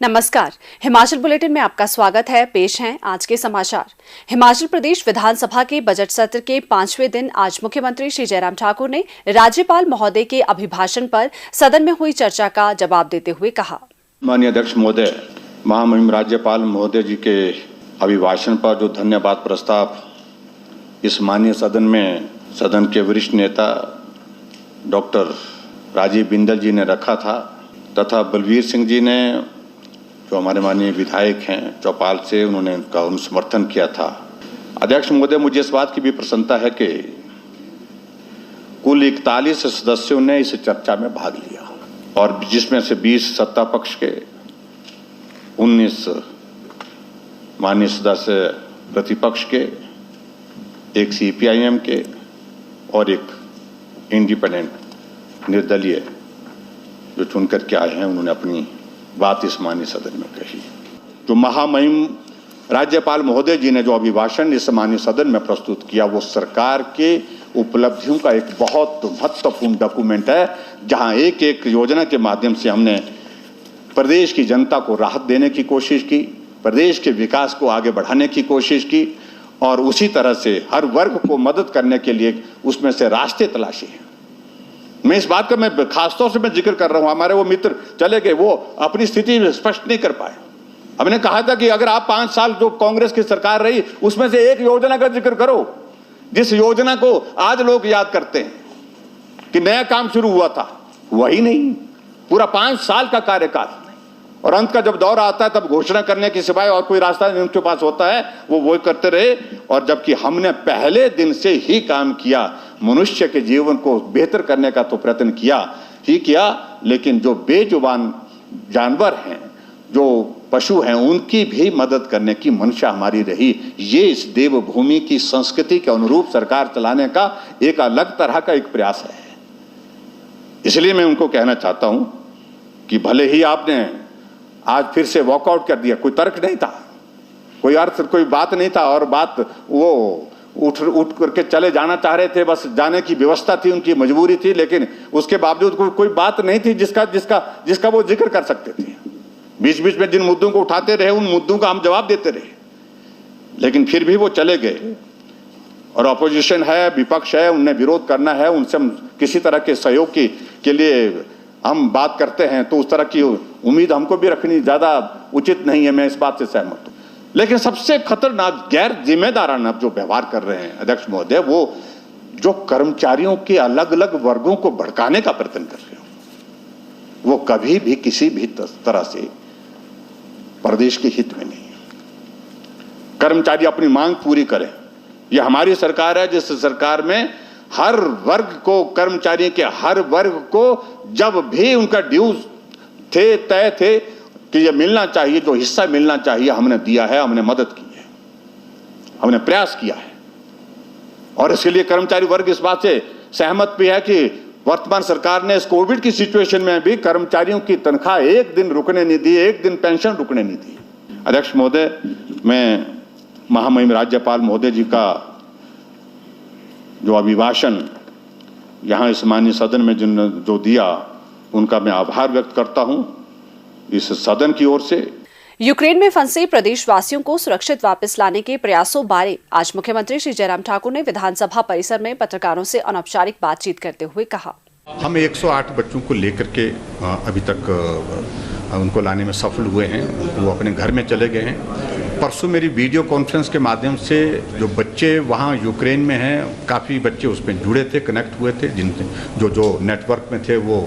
नमस्कार, हिमाचल बुलेटिन में आपका स्वागत है। पेश हैं आज के समाचार। हिमाचल प्रदेश विधानसभा के बजट सत्र के 5वें दिन आज मुख्यमंत्री श्री जयराम ठाकुर ने राज्यपाल महोदय के अभिभाषण पर सदन में हुई चर्चा का जवाब देते हुए कहा। माननीय अध्यक्ष महोदय, महामहिम राज्यपाल महोदय जी के अभिभाषण पर जो धन्यवाद प्रस्ताव इस माननीय सदन में सदन के वरिष्ठ नेता डॉक्टर राजीव बिंदल जी ने रखा था तथा बलवीर सिंह जी ने जो हमारे माननीय विधायक हैं चौपाल से, उन्होंने उनका समर्थन किया था। अध्यक्ष महोदय, मुझे इस बात की भी प्रसन्नता है कि कुल 41 सदस्यों ने इस चर्चा में भाग लिया और जिसमें से 20 सत्ता पक्ष के, 19 माननीय सदस्य प्रतिपक्ष के, एक CPIM के और एक इंडिपेंडेंट निर्दलीय जो चुनकर के आए हैं, उन्होंने अपनी बात इस माननीय सदन में कही। जो महामहिम राज्यपाल महोदय जी ने जो अभिभाषण इस माननीय सदन में प्रस्तुत किया, वो सरकार के उपलब्धियों का एक बहुत महत्वपूर्ण डॉक्यूमेंट है, जहां एक एक योजना के माध्यम से हमने प्रदेश की जनता को राहत देने की कोशिश की, प्रदेश के विकास को आगे बढ़ाने की कोशिश की और उसी तरह से हर वर्ग को मदद करने के लिए उसमें से रास्ते तलाशे हैं। मैं इस बात का मैं खासतौर से मैं जिक्र कर रहा हूं, हमारे वो मित्र चले गए, वो अपनी स्थिति स्पष्ट नहीं कर पाए। हमने कहा था कि अगर आप 5 साल जो कांग्रेस की सरकार रही उसमें से एक योजना का जिक्र करो, जिस योजना को आज लोग याद करते हैं कि नया काम शुरू हुआ था, वही नहीं, पूरा 5 साल का कार्यकाल और अंत का जब दौर आता है तब घोषणा करने के सिवाय और कोई रास्ता नहीं उनके पास होता है, वो करते रहे। और जबकि हमने पहले दिन से ही काम किया, मनुष्य के जीवन को बेहतर करने का तो प्रयत्न किया, लेकिन जो बेजुबान जानवर हैं, जो पशु हैं, उनकी भी मदद करने की मंशा हमारी रही। ये इस देवभूमि की संस्कृति के अनुरूप सरकार चलाने का एक अलग तरह का एक प्रयास है। इसलिए मैं उनको कहना चाहता हूं कि भले ही आपने आज फिर से वॉकआउट कर दिया, कोई तर्क नहीं था, कोई अर्थ, कोई बात नहीं था और बात वो उठ करके चले जाना चाह रहे थे, बस जाने की व्यवस्था थी, उनकी मजबूरी थी, लेकिन उसके बावजूद कोई बात नहीं थी जिसका वो जिक्र कर सकते थे। बीच बीच में जिन मुद्दों को उठाते रहे उन मुद्दों का हम जवाब देते रहे, लेकिन फिर भी वो चले गए। और अपोजिशन है, विपक्ष है, उन्हें विरोध करना है, उनसे हम किसी तरह के सहयोग के लिए हम बात करते हैं, तो उस तरह की उम्मीद हमको भी रखनी ज्यादा उचित नहीं है। मैं इस बात से सहमत हूं, लेकिन सबसे खतरनाक गैर जिम्मेदाराना जो व्यवहार कर रहे हैं अध्यक्ष महोदय, वो जो कर्मचारियों के अलग अलग वर्गों को भड़काने का प्रयत्न कर रहे हो, वो कभी भी किसी भी तरह से प्रदेश के हित में नहीं है। कर्मचारी अपनी मांग पूरी करें। यह हमारी सरकार है जिस सरकार में हर वर्ग को, कर्मचारी के हर वर्ग को जब भी उनका ड्यूज तय थे कि ये मिलना चाहिए, जो हिस्सा मिलना चाहिए, हमने दिया है, हमने मदद की है, हमने प्रयास किया है। और इसके लिए कर्मचारी वर्ग इस बात से सहमत भी है कि वर्तमान सरकार ने इस कोविड की सिचुएशन में भी कर्मचारियों की तनख्वाह एक दिन रुकने नहीं दी, एक दिन पेंशन रुकने नहीं दी। अध्यक्ष महोदय, मैं महामहिम राज्यपाल महोदय जी का जो अभिभाषण यहाँ इस माननीय सदन में जो दिया, उनका मैं आभार व्यक्त करता हूँ इस सदन की ओर से। यूक्रेन में फंसे प्रदेशवासियों को सुरक्षित वापस लाने के प्रयासों बारे आज मुख्यमंत्री श्री जयराम ठाकुर ने विधानसभा परिसर में पत्रकारों से अनौपचारिक बातचीत करते हुए कहा। हम 108 बच्चों को लेकर के अभी तक उनको लाने में सफल हुए हैं, वो अपने घर में चले गए हैं। परसों मेरी वीडियो कॉन्फ्रेंस के माध्यम से जो बच्चे वहाँ यूक्रेन में हैं, काफ़ी बच्चे उसमें जुड़े थे, कनेक्ट हुए थे, जिनसे जो नेटवर्क में थे वो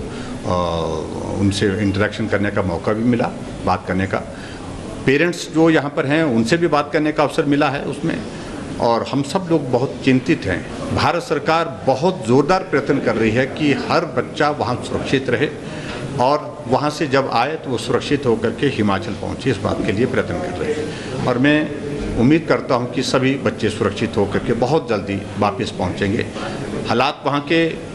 उनसे इंटरेक्शन करने का मौका भी मिला, बात करने का। पेरेंट्स जो यहाँ पर हैं उनसे भी बात करने का अवसर मिला है उसमें, और हम सब लोग बहुत चिंतित हैं। भारत सरकार बहुत ज़ोरदार प्रयत्न कर रही है कि हर बच्चा वहाँ सुरक्षित रहे और वहाँ से जब आए तो वो सुरक्षित होकर के हिमाचल पहुँचे, इस बात के लिए प्रयत्न कर रहे हैं। और मैं उम्मीद करता हूँ कि सभी बच्चे सुरक्षित होकर के बहुत जल्दी वापस पहुँचेंगे। हालात वहाँ के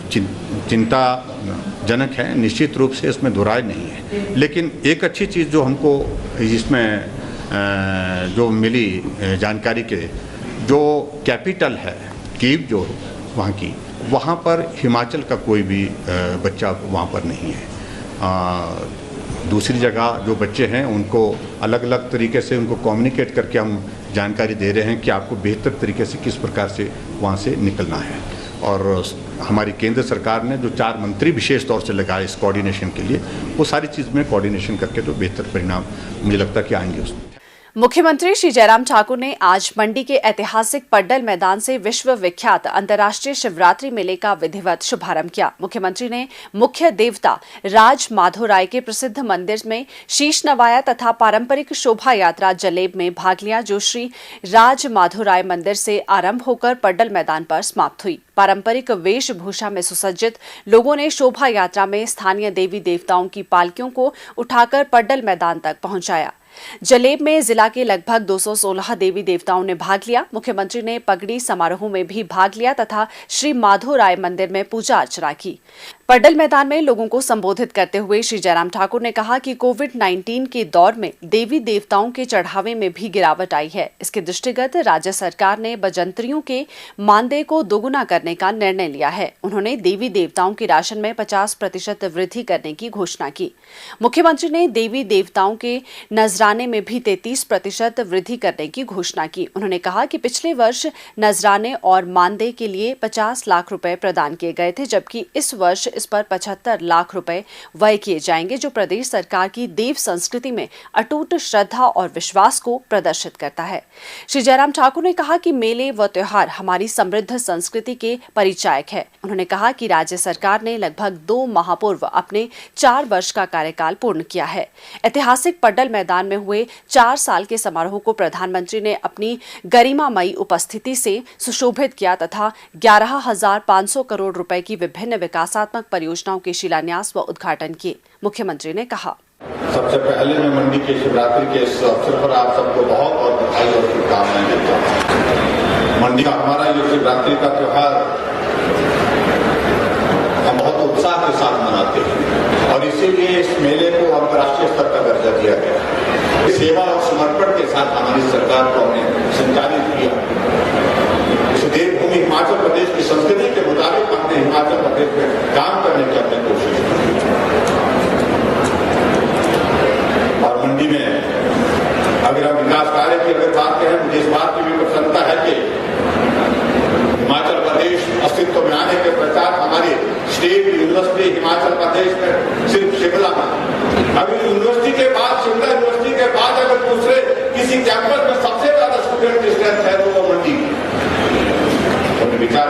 चिंताजनक हैं, निश्चित रूप से इसमें दुराय नहीं है, लेकिन एक अच्छी चीज़ जो हमको इसमें जो मिली जानकारी के, जो कैपिटल है कीव जो वहाँ की, वहाँ पर हिमाचल का कोई भी बच्चा वहाँ पर नहीं है। दूसरी जगह जो बच्चे हैं उनको अलग अलग तरीके से उनको कम्युनिकेट करके हम जानकारी दे रहे हैं कि आपको बेहतर तरीके से किस प्रकार से वहाँ से निकलना है। और हमारी केंद्र सरकार ने जो 4 मंत्री विशेष तौर से लगाए इस कोऑर्डिनेशन के लिए, वो सारी चीज़ में कोऑर्डिनेशन करके तो बेहतर परिणाम मुझे लगता है कि आएंगे उसमें। मुख्यमंत्री श्री जयराम ठाकुर ने आज मंडी के ऐतिहासिक पड्डल मैदान से विश्व विख्यात अंतर्राष्ट्रीय शिवरात्रि मेले का विधिवत शुभारंभ किया। मुख्यमंत्री ने मुख्य देवता राज माधोराय के प्रसिद्ध मंदिर में शीश नवाया तथा पारंपरिक शोभा यात्रा जलेब में भाग लिया, जो श्री राज माधोराय मंदिर से आरंभ होकर पड्डल मैदान पर समाप्त हुई। पारंपरिक वेशभूषा में सुसज्जित लोगों ने शोभा यात्रा में स्थानीय देवी देवताओं की पालकियों को उठाकर पड्डल मैदान तक पहुंचाया। जलेब में जिला के लगभग 216 देवी देवताओं ने भाग लिया। मुख्यमंत्री ने पगड़ी समारोह में भी भाग लिया तथा श्री माधोराय मंदिर में पूजा अर्चना की। पड्डल मैदान में लोगों को संबोधित करते हुए श्री जयराम ठाकुर ने कहा कि कोविड-19 के दौर में देवी देवताओं के चढ़ावे में भी गिरावट आई है। इसके दृष्टिगत राज्य सरकार ने बजंतरियों के मानदेय को दोगुना करने का निर्णय लिया है। उन्होंने देवी देवताओं के राशन में 50% वृद्धि करने की घोषणा की। मुख्यमंत्री ने देवी देवताओं के नजराने में भी 33% वृद्धि करने की घोषणा की। उन्होंने कहा कि पिछले वर्ष नजराने और मानदेय के लिए 50 लाख रुपए प्रदान किए गए थे, जबकि इस वर्ष इस पर 75 लाख रुपए व्यय किए जाएंगे, जो प्रदेश सरकार की देव संस्कृति में अटूट श्रद्धा और विश्वास को प्रदर्शित करता है। श्री जयराम ठाकुर ने कहा कि मेले व त्योहार हमारी समृद्ध संस्कृति के परिचायक है। उन्होंने कहा कि राज्य सरकार ने लगभग 2 माह पूर्व अपने 4 वर्ष का कार्यकाल पूर्ण किया है। ऐतिहासिक पड्डल मैदान में हुए 4 साल के समारोह को प्रधानमंत्री ने अपनी गरिमामयी उपस्थिति से सुशोभित किया तथा 11,500 करोड़ रुपए की विभिन्न विकासात्मक परियोजनाओं के शिलान्यास व उद्घाटन किए। मुख्यमंत्री ने कहा, सबसे पहले मैं मंडी के शिवरात्रि के इस अवसर पर आप सबको बहुत बहुत बधाई और शुभकामनाएं देता हूँ। मंडी का हमारा ये शिवरात्रि का त्योहार हम बहुत उत्साह के साथ मनाते हैं और इसीलिए इस मेले को अंतर्राष्ट्रीय स्तर का दर्जा दिया गया। सेवा और समर्पण के साथ हमारी सरकार को हमने संचालित किया। इस देवभूमि हिमाचल प्रदेश की संस्कृति के मुताबिक हमने हिमाचल प्रदेश में काम करने की अपनी कोशिश की। और मंडी में अगर हम विकास कार्य की अगर बात करें, मुझे इस बात की भी प्रसन्नता है कि हिमाचल प्रदेश अस्तित्व में आने के पश्चात हमारी स्टेट यूनिवर्सिटी हिमाचल प्रदेश में सिर्फ शिमला में, अभी यूनिवर्सिटी के बाद शिमला यूनिवर्सिटी के बाद अगर दूसरे किसी कैंपस में सबसे ज्यादा स्टूडेंट की स्ट्रेंथ है तो वो मंडी हमने विचार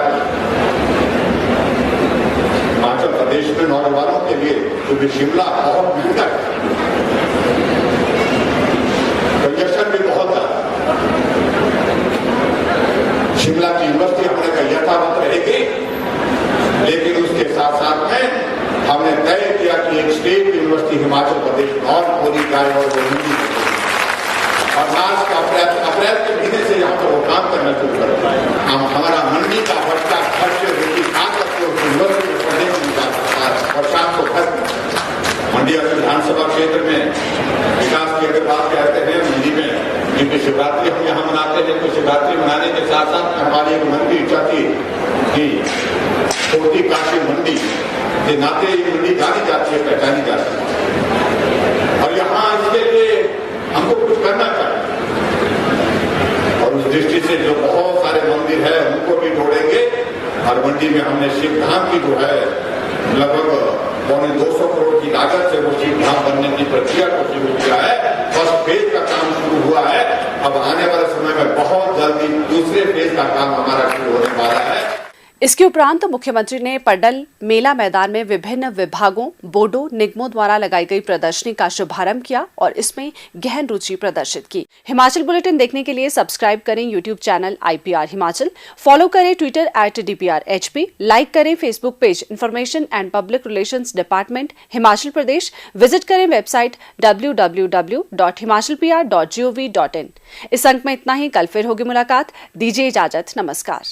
हिमाचल प्रदेश में नौजवानों के लिए क्योंकि शिमला बहुत महंगा है, कंजेशन भी बहुत ज्यादा। शिमला की यूनिवर्सिटी हमने का यथावत रहेगी, लेकिन उसके साथ साथ में हमने तय किया कि एक स्टेट यूनिवर्सिटी हिमाचल प्रदेश में और खोली जाए और वो हिंदी और मार्च का अप्रैल के महीने से यहाँ पर वो काम करना शुरू कर पाए। हम हमारा मंडी का बच्चा खर्च यूनिवर्सिटी में पढ़ने में जा सकता है और शाम को घर मंडी विधानसभा क्षेत्र में विकास की अगर बात कहते हैं मंडी में, क्योंकि शिवरात्रि हम यहाँ मनाते हैं, तो शिवरात्रि मनाने के साथ साथ हमारी एक मन की इच्छा थी कि छोटी काशी मंडी के नाते ये मंडी जानी जाती है, पहचानी जाती है और यहाँ इसके लिए हमको कुछ करना चाहिए और उस दृष्टि से जो बहुत सारे मंदिर है उनको भी जोड़ेंगे और मंडी में हमने शिव धाम की जो है लगभग 250 करोड़ की लागत से वो शिव धाम बनने की प्रक्रिया को शुरू किया है। फर्स्ट फेज का काम शुरू हुआ है, अब आने वाले समय में बहुत जल्दी दूसरे फेज का काम हमारा शुरू होने वाला है। इसके उपरांत मुख्यमंत्री ने पड्डल मेला मैदान में विभिन्न विभागों, बोर्डों, निगमों द्वारा लगाई गई प्रदर्शनी का शुभारंभ किया और इसमें गहन रुचि प्रदर्शित की। हिमाचल बुलेटिन देखने के लिए सब्सक्राइब करें YouTube channel IPR Himachal, follow करें ट्विटर @DPRHP, लाइक करें Facebook page information and public relations department Himachal Pradesh, visit करें वेबसाइट www.himachalpr.gov.in। इस अंक में इतना ही, कल फिर होगी मुलाकात। दीजिए इजाजत, नमस्कार।